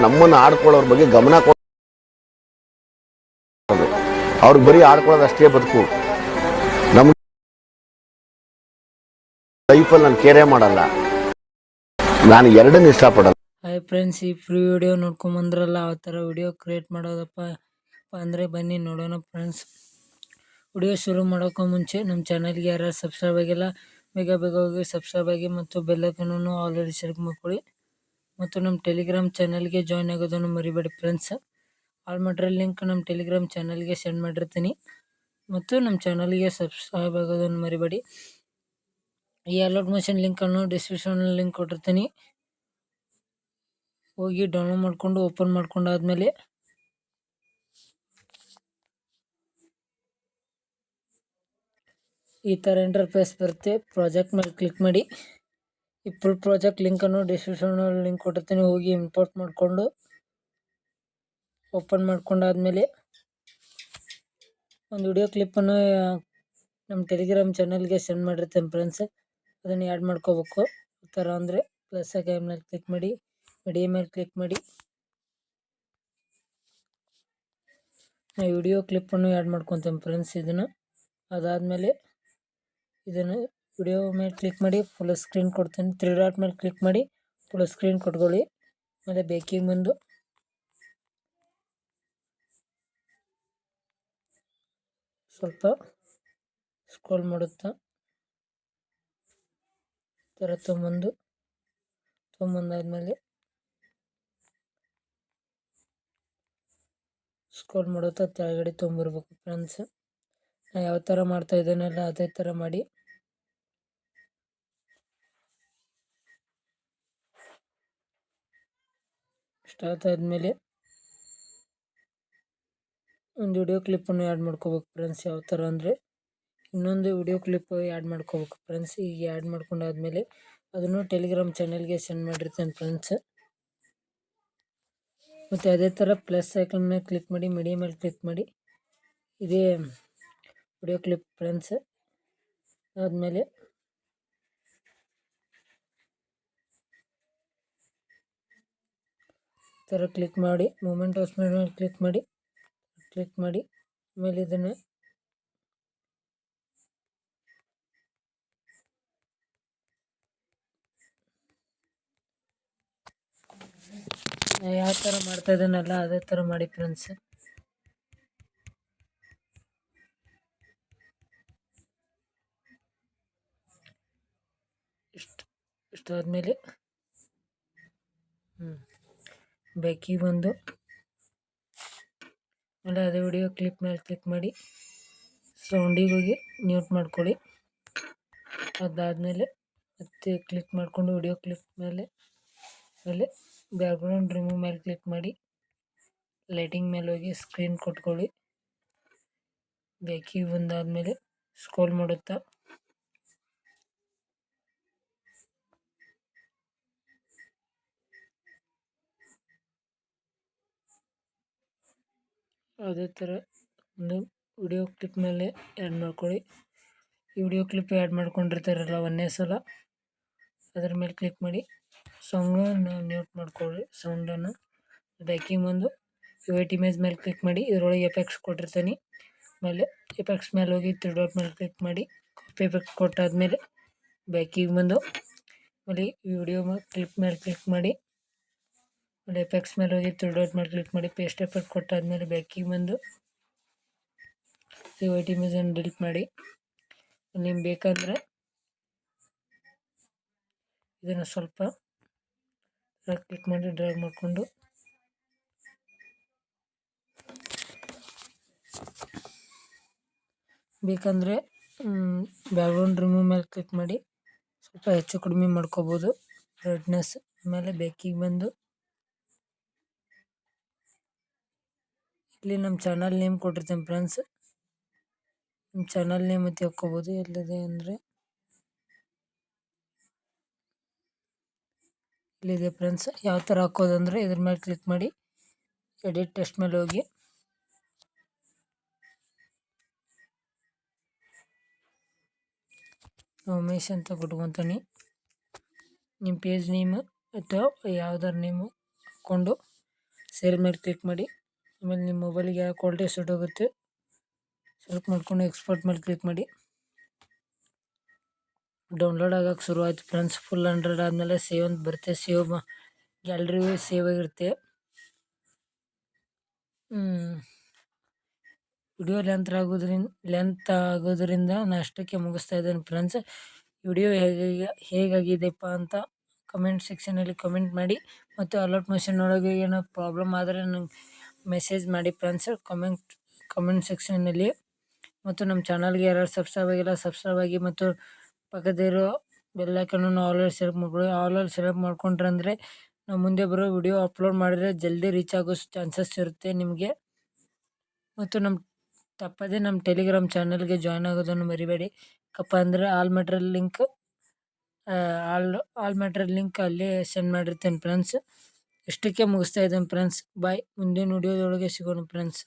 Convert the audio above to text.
ನಮ್ಮನ್ನು ಆಡ್ಕೊಳ್ಳೋರ ಬಗ್ಗೆ ಗಮನ ಕೊಡೋದು. ಅವ್ರಿಗೆ ಬರೀ ಆಡ್ಕೊಳ್ಳೋದು ಅಷ್ಟೇ ಬದುಕು. ನಮ್ಮ ಲೈಫಲ್ಲಿ ನಾನು ಕೇರೆ ಮಾಡಲ್ಲ, ನಾನು ಎರಡನ್ನು ಇಷ್ಟಪಡಲ್ಲ. ಹಾಯ್ ಫ್ರೆಂಡ್ಸ್, ಈ ಫ್ರೀ ವಿಡಿಯೋ ನೋಡ್ಕೊಂಬಂದ್ರಲ್ಲ, ಆ ಥರ ವಿಡಿಯೋ ಕ್ರಿಯೇಟ್ ಮಾಡೋದಪ್ಪ ಅಂದರೆ ಬನ್ನಿ ನೋಡೋಣ ಫ್ರೆಂಡ್ಸ್. ವಿಡಿಯೋ ಶುರು ಮಾಡೋಕ್ಕೂ ಮುಂಚೆ ನಮ್ಮ ಚಾನಲ್ಗೆ ಯಾರು ಸಬ್ಸ್ಕ್ರೈಬ್ ಆಗಿಲ್ಲ ಬೇಗ ಹೋಗಿ ಸಬ್ಸ್ಕ್ರೈಬ್ ಆಗಿ ಮತ್ತು ಬೆಲ್ಲೈಕನನ್ನು ಆಲ್ರೆಡಿ ಸೆಲೆಕ್ಟ್ ಮಾಡ್ಕೊಳ್ಳಿ. ಮತ್ತು ನಮ್ಮ ಟೆಲಿಗ್ರಾಮ್ ಚಾನಲ್ಗೆ ಜಾಯ್ನ್ ಆಗೋದನ್ನು ಮರಿಬೇಡಿ ಫ್ರೆಂಡ್ಸ್. ಆಲ್ ಮಾಡಿರೋ ಲಿಂಕ್ ನಮ್ಮ ಟೆಲಿಗ್ರಾಮ್ ಚಾನಲ್ಗೆ ಸೆಂಡ್ ಮಾಡಿರ್ತೀನಿ. ಮತ್ತು ನಮ್ಮ ಚಾನಲ್ಗೆ ಸಬ್ಸ್ಕ್ರೈಬ್ ಆಗೋದನ್ನು ಮರಿಬೇಡಿ. ಈ ಅಲರ್ಟ್ ಮೋಷನ್ ಲಿಂಕನ್ನು ಡಿಸ್ಕ್ರಿಪ್ಷನಲ್ಲಿ ಲಿಂಕ್ ಕೊಟ್ಟಿರ್ತೀನಿ. ಹೋಗಿ ಡೌನ್ಲೋಡ್ ಮಾಡಿಕೊಂಡು ಓಪನ್ ಮಾಡ್ಕೊಂಡಾದ್ಮೇಲೆ ಈ ಥರ ಇಂಟರ್ಫೇಸ್ ಬರುತ್ತೆ. ಪ್ರಾಜೆಕ್ಟ್ ಮೇಲೆ ಕ್ಲಿಕ್ ಮಾಡಿ. ಈ ಫುಲ್ ಪ್ರಾಜೆಕ್ಟ್ ಲಿಂಕನ್ನು ಡಿಸ್ಕ್ರಿಪ್ಷನಲ್ಲಿ ಲಿಂಕ್ ಕೊಟ್ಟಿರ್ತೀನಿ. ಹೋಗಿ ಇಂಪೋರ್ಟ್ ಮಾಡಿಕೊಂಡು ಓಪನ್ ಮಾಡ್ಕೊಂಡಾದ್ಮೇಲೆ ಒಂದು ವಿಡಿಯೋ ಕ್ಲಿಪ್ಪನ್ನು ನಮ್ಮ ಟೆಲಿಗ್ರಾಮ್ ಚಾನಲ್ಗೆ ಸೆಂಡ್ ಮಾಡಿರ್ತೀನಿ ಫ್ರೆಂಡ್ಸ್. ಅದನ್ನು ಆ್ಯಡ್ ಮಾಡ್ಕೋಬೇಕು. ಈ ಥರ ಅಂದರೆ ಪ್ಲಸ್ ಐಕಾನ್ ಮೇಲೆ ಕ್ಲಿಕ್ ಮಾಡಿ, ಮೀಡಿಯಾ ಮೇಲೆ ಕ್ಲಿಕ್ ಮಾಡಿ. ನಾನು ವಿಡಿಯೋ ಕ್ಲಿಪ್ಪನ್ನು ಆ್ಯಡ್ ಮಾಡ್ಕೊತೀನಿ ಫ್ರೆಂಡ್ಸ್. ಅದಾದಮೇಲೆ ಇದನ್ನು ವಿಡಿಯೋ ಮೇಲೆ ಕ್ಲಿಕ್ ಮಾಡಿ ಫುಲ್ ಸ್ಕ್ರೀನ್ ಕೊಡ್ತೀನಿ. 3 ಡಾಟ್ ಮೇಲೆ ಕ್ಲಿಕ್ ಮಾಡಿ ಫುಲ್ ಸ್ಕ್ರೀನ್ ಕೊಟ್ಕೊಳ್ಳಿ. ಆಮೇಲೆ ಬೇಕಿಂಗ್ ಬಂದು ಸ್ವಲ್ಪ ಸ್ಕ್ರೋಲ್ ಮಾಡುತ್ತಾ ಈ ಥರ ತೊಗೊಂಬಂದಾದ್ಮೇಲೆ ಸ್ಕ್ರೋಲ್ ಮಾಡುತ್ತಾ ಕೆಳಗಡೆ ತೊಗೊಂಬರ್ಬೇಕು ಫ್ರೆಂಡ್ಸ್. ನಾನು ಯಾವ ಥರ ಮಾಡ್ತಾ ಇದ್ದೇನಲ್ಲ ಅದೇ ಥರ ಮಾಡಿ. ಸ್ಟಾರ್ಟ್ ಆದಮೇಲೆ ಒಂದು ವಿಡಿಯೋ ಕ್ಲಿಪ್ಪನ್ನು ಆ್ಯಡ್ ಮಾಡ್ಕೋಬೇಕು ಫ್ರೆಂಡ್ಸ್. ಯಾವ ಥರ ಅಂದರೆ ಇನ್ನೊಂದು ವಿಡಿಯೋ ಕ್ಲಿಪ್ ಆ್ಯಡ್ ಮಾಡ್ಕೋಬೇಕು ಫ್ರೆಂಡ್ಸ್. ಈಗ ಆ್ಯಡ್ ಮಾಡ್ಕೊಂಡಾದ್ಮೇಲೆ ಅದನ್ನು ಟೆಲಿಗ್ರಾಮ್ ಚಾನಲ್ಗೆ ಸೆಂಡ್ ಮಾಡಿರ್ತೇನೆ ಫ್ರೆಂಡ್ಸ್. ಮತ್ತು ಅದೇ ಥರ ಪ್ಲಸ್ ಐಕನ್ ಮೇಲೆ ಕ್ಲಿಕ್ ಮಾಡಿ, ಮೀಡಿಯಾ ಮೇಲೆ ಕ್ಲಿಕ್ ಮಾಡಿ. ಇದೇ ವಿಡಿಯೋ ಕ್ಲಿಪ್ ಫ್ರೆಂಡ್ಸ್. ಆದಮೇಲೆ ಈ ಥರ ಕ್ಲಿಕ್ ಮಾಡಿ ಮೂಮೆಂಟ್ ಹೌಸ್ ಮೇಲೆ ಕ್ಲಿಕ್ ಮಾಡಿ ಆಮೇಲೆ ಇದನ್ನು ಯಾವ ಥರ ಮಾಡ್ತಾ ಇದ್ದೇನಲ್ಲ ಅದೇ ಥರ ಮಾಡಿ ಫ್ರೆಂಡ್ಸ್. ಇಷ್ಟಾದಮೇಲೆ ಬೇಕಿಗೆ ಬಂದು ಆಮೇಲೆ ಅದೇ ವಿಡಿಯೋ ಕ್ಲಿಪ್ ಮೇಲೆ ಕ್ಲಿಕ್ ಮಾಡಿ ಸೌಂಡಿಗೆ ಹೋಗಿ ಮ್ಯೂಟ್ ಮಾಡ್ಕೊಳ್ಳಿ. ಅದಾದಮೇಲೆ ಮತ್ತೆ ಕ್ಲಿಕ್ ಮಾಡಿಕೊಂಡು ವಿಡಿಯೋ ಕ್ಲಿಪ್ ಮೇಲೆ ಬ್ಯಾಕ್ಗ್ರೌಂಡ್ ರಿಮೂವ್ ಮೇಲೆ ಕ್ಲಿಕ್ ಮಾಡಿ ಲೈಟಿಂಗ್ ಮೇಲೆ ಹೋಗಿ ಸ್ಕ್ರೀನ್ ಕೊಟ್ಕೊಳ್ಳಿ. ಬೇಕಿಗೆ ಬಂದಾದಮೇಲೆ ಸ್ಕ್ರೋಲ್ ಮಾಡುತ್ತಾ ಅದೇ ಥರ ಒಂದು ವಿಡಿಯೋ ಕ್ಲಿಪ್ ಮೇಲೆ ಆ್ಯಡ್ ಮಾಡ್ಕೊಳ್ಳಿ. ಈ ವಿಡಿಯೋ ಕ್ಲಿಪ್ ಆ್ಯಡ್ ಮಾಡ್ಕೊಂಡಿರ್ತಾರಲ್ಲ ಒಂದೇ ಸಲ ಅದರ ಮೇಲೆ ಕ್ಲಿಕ್ ಮಾಡಿ ಸಾಂಗನ್ನು ಮ್ಯೂಟ್ ಮಾಡ್ಕೊಳ್ಳಿ ಸೌಂಡನ್ನು. ಬ್ಯಾಕಿಂಗ್ ಬಂದು ವೈಟ್ ಇಮೇಜ್ ಮೇಲೆ ಕ್ಲಿಕ್ ಮಾಡಿ ಇದರೊಳಗೆ ಎಫೆಕ್ಟ್ಸ್ ಕೊಟ್ಟಿರ್ತೀನಿ. ಆಮೇಲೆ ಎಫೆಕ್ಟ್ಸ್ ಮೇಲೆ ಹೋಗಿ 3 ಡಾಟ್ ಮೇಲೆ ಕ್ಲಿಕ್ ಮಾಡಿ ಕಾಪಿ ಎಫೆಕ್ಟ್ ಕೊಟ್ಟಾದಮೇಲೆ ಬ್ಯಾಕಿಗೆ ಬಂದು ಆಮೇಲೆ ಈ ವಿಡಿಯೋ ಕ್ಲಿಪ್ ಮೇಲೆ ಕ್ಲಿಕ್ ಮಾಡಿ ಆಮೇಲೆ ಎಫೆಕ್ಟ್ಸ್ ಮೇಲೆ ಹೋಗಿ 3 ಡಾಟ್ ಮೇಲೆ ಕ್ಲಿಕ್ ಮಾಡಿ ಪೇಸ್ಟ್ ಎಫೆಕ್ಟ್ ಕೊಟ್ಟಾದಮೇಲೆ ಬ್ಯಾಕಿಗೆ ಬಂದು ಈ ವೈಟ್ ಇಮೇಜನ್ನು ಡಿಲೀಟ್ ಮಾಡಿ. ನಿಮ್ಗೆ ಬೇಕಂದರೆ ಇದನ್ನು ಸ್ವಲ್ಪ ಕ್ಲಿಕ್ ಮಾಡಿ ಡ್ರ್ಯಾಗ್ ಮಾಡಿಕೊಂಡು ಬೇಕಂದರೆ ಬ್ಯಾಕ್ಗ್ರೌಂಡ್ ರಿಮೂವ್ ಮೇಲೆ ಕ್ಲಿಕ್ ಮಾಡಿ ಸ್ವಲ್ಪ ಹೆಚ್ಚು ಕಡಿಮೆ ಮಾಡ್ಕೋಬೋದು ಬ್ರೈಟ್ನೆಸ್. ಆಮೇಲೆ ಬೇಕಿಗೆ ಬಂದು ಇಲ್ಲಿ ನಮ್ಮ ಚಾನಲ್ ನೇಮ್ ಕೊಟ್ಟಿರ್ತೇನೆ ಫ್ರೆಂಡ್ಸ್. ನಿಮ್ಮ ಚಾನಲ್ ನೇಮ್ ಮತ್ತೆ ಹಾಕ್ಕೋಬೋದು. ಎಲ್ಲಿದೆ ಅಂದರೆ ಇಲ್ಲಿದೆ ಫ್ರೆಂಡ್ಸ್. ಯಾವ ಥರ ಹಾಕೋದಂದರೆ ಇದ್ರ ಮೇಲೆ ಕ್ಲಿಕ್ ಮಾಡಿ ಎಡಿಟ್ ಟೆಕ್ಸ್ಟ್ ಮೇಲೆ ಹೋಗಿ ಉಮೇಶ್ ಅಂತ ಕೊಟ್ಕೊತೀನಿ. ನಿಮ್ಮ ಪೇಜ್ ನೇಮ್ ಅಥವಾ ಯಾವ್ದಾರ ನೇಮು ಹಾಕ್ಕೊಂಡು ಸೇಲ್ ಮೇಲೆ ಕ್ಲಿಕ್ ಮಾಡಿ. ಆಮೇಲೆ ನಿಮ್ಮ ಮೊಬೈಲಿಗೆ ಯಾವ ಕ್ವಾಲಿಟಿ ಸೂಟ್ ಆಗುತ್ತೆ ಸೆಲೆಕ್ಟ್ ಮಾಡ್ಕೊಂಡು ಎಕ್ಸ್ಪೋರ್ಟ್ ಮೇಲೆ ಕ್ಲಿಕ್ ಮಾಡಿ. ಡೌನ್ಲೋಡ್ ಆಗಕ್ಕೆ ಶುರು ಆಯ್ತು ಫ್ರೆಂಡ್ಸ್. ಫುಲ್ 100 ಆದಮೇಲೆ ಸೇವ್ ಅಂತ ಬರುತ್ತೆ. ಸೇವ್ ಗ್ಯಾಲರಿ ಸೇವ್ ಆಗಿರುತ್ತೆ. ವಿಡಿಯೋ ಲೆಂತ್ ಆಗೋದ್ರಿಂದ ನಾನು ಅಷ್ಟಕ್ಕೆ ಮುಗಿಸ್ತಾ ಇದ್ದೇನೆ ಫ್ರೆಂಡ್ಸ್. ವಿಡಿಯೋ ಹೇಗಾಗಿದೆಪ್ಪ ಅಂತ ಕಮೆಂಟ್ ಸೆಕ್ಷನಲ್ಲಿ ಕಮೆಂಟ್ ಮಾಡಿ. ಮತ್ತು ಅಲರ್ಟ್ ಮೋಷನ್ ಒಳಗೆ ಏನೋ ಪ್ರಾಬ್ಲಮ್ ಆದರೆ ನಂಗೆ ಮೆಸೇಜ್ ಮಾಡಿ ಫ್ರೆಂಡ್ಸ್ ಕಮೆಂಟ್ ಸೆಕ್ಷನ್ನಲ್ಲಿ. ಮತ್ತು ನಮ್ಮ ಚಾನಲ್ಗೆ ಯಾರು ಸಬ್ಸ್ಕ್ರೈಬ್ ಆಗಿಲ್ಲ ಸಬ್ಸ್ಕ್ರೈಬ್ ಆಗಿ, ಮತ್ತು ಪಕ್ಕದಿರೋ ಬೆಲ್ಲೈಕನ್ನು ಆಲ್ರೆಡಿ ಸೆಲೆಕ್ಟ್ ಮಾಡ್ಕೊಳ್ಳಿ. ಆಲ್ರೆಡಿ ಸೆಲೆಕ್ಟ್ ಮಾಡ್ಕೊಂಡ್ರೆ ಅಂದರೆ ನಾವು ಮುಂದೆ ಬರೋ ವಿಡಿಯೋ ಅಪ್ಲೋಡ್ ಮಾಡಿದರೆ ಜಲ್ದಿ ರೀಚ್ ಆಗೋ ಚಾನ್ಸಸ್ ಇರುತ್ತೆ ನಿಮಗೆ. ಮತ್ತು ತಪ್ಪದೆ ನಮ್ಮ ಟೆಲಿಗ್ರಾಮ್ ಚಾನಲ್ಗೆ ಜಾಯ್ನ್ ಆಗೋದನ್ನು ಮರಿಬೇಡಿ. ಅಂದರೆ ಆಲ್ ಮೆಟೀರಿಯಲ್ ಲಿಂಕ್ ಅಲ್ಲೇ ಸೆಂಡ್ ಮಾಡಿರ್ತೇನೆ ಫ್ರೆಂಡ್ಸ್. ಇಷ್ಟಕ್ಕೆ ಮುಗಿಸ್ತಾ ಇದ್ದೇನೆ ಫ್ರೆಂಡ್ಸ್. ಬಾಯ್. ಮುಂದಿನ ವಿಡಿಯೋದೊಳಗೆ ಸಿಗೋಣ ಫ್ರೆಂಡ್ಸ್.